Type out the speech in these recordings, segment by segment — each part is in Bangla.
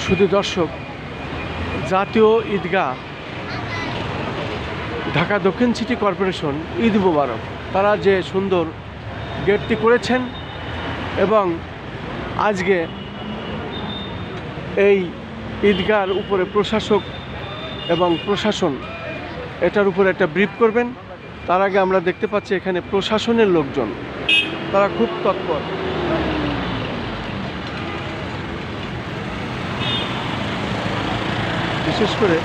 শুধু দর্শক, জাতীয় ঈদগাহ ঢাকা দক্ষিণ সিটি কর্পোরেশন ঈদ মোবারক, তারা যে সুন্দর গেটটি করেছেন এবং আজকে এই ঈদগাহর উপরে প্রশাসক এবং প্রশাসন এটার উপরে একটা ব্রিফ করবেন। তার আগে আমরা দেখতে পাচ্ছি এখানে প্রশাসনের লোকজন, তারা খুব তৎপর। বিশেষ করে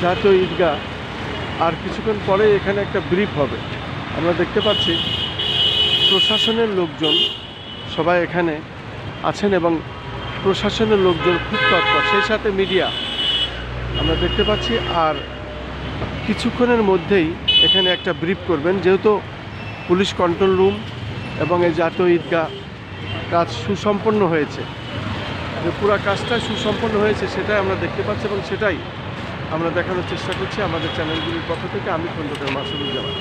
জাতীয় ঈদগাহ আর কিছুক্ষণ পরে এখানে একটা ব্রিফ হবে। আমরা দেখতে পাচ্ছি প্রশাসনের লোকজন সবাই এখানে আছেন এবং প্রশাসনের লোকজন খুব তৎপর, সেই সাথে মিডিয়া আমরা দেখতে পাচ্ছি। আর কিছুক্ষণের মধ্যেই এখানে একটা ব্রিফ করবেন, যেহেতু পুলিশ কন্ট্রোল রুম এবং এই জাতীয় ঈদগাহ কাজ সুসম্পন্ন হয়েছে, যে পুরো কাজটা সুসম্পন্ন হয়েছে সেটাই আমরা দেখতে পাচ্ছি এবং সেটাই আমরা দেখানোর চেষ্টা করছি আমাদের চ্যানেলগুলির পক্ষ থেকে। আমি খন্দকার মাসুদুজ্জামান।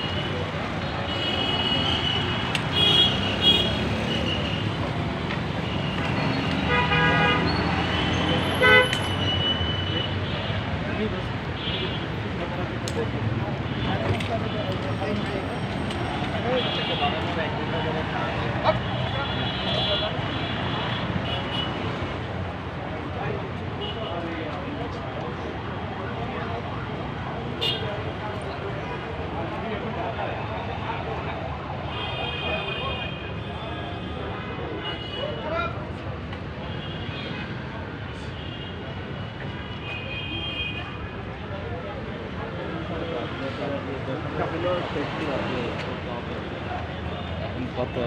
কত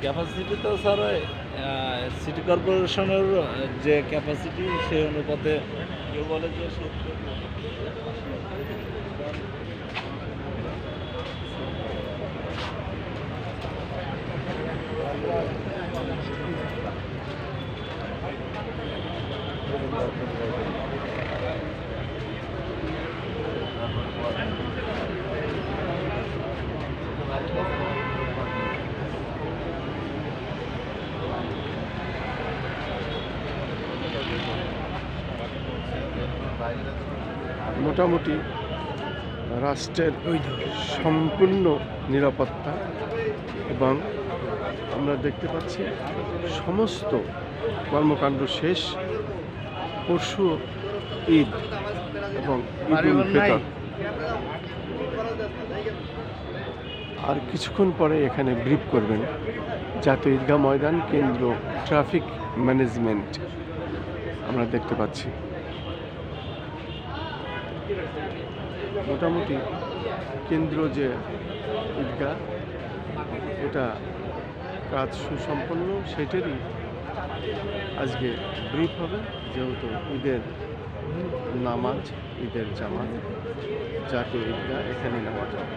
ক্যাপাসিটি তো স্যার সিটি কর্পোরেশনের যে ক্যাপাসিটি সেই অনুপাতে কেউ বলে যে মোটামুটি রাষ্ট্রের সম্পূর্ণ নিরাপত্তা এবং আমরা দেখতে পাচ্ছি সমস্ত কর্মকাণ্ড শেষ। পরশু ঈদ এবং ঈদ উল ফিতর, আর কিছুক্ষণ পরে এখানে ব্রিফ করবেন জাতীয় ঈদগাহ ময়দান কেন্দ্র ট্রাফিক ম্যানেজমেন্ট। আমরা দেখতে পাচ্ছি মোটামুটি কেন্দ্র যে ঈদগাহ, এটা কাজ সুসম্পন্ন, সেটারই আজকে ব্রিফ হবে। যেহেতু ঈদের নামাজ, ঈদের জামাত জাতীয় ঈদগাহ এখানে নামাজ হবে।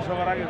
সবার আগে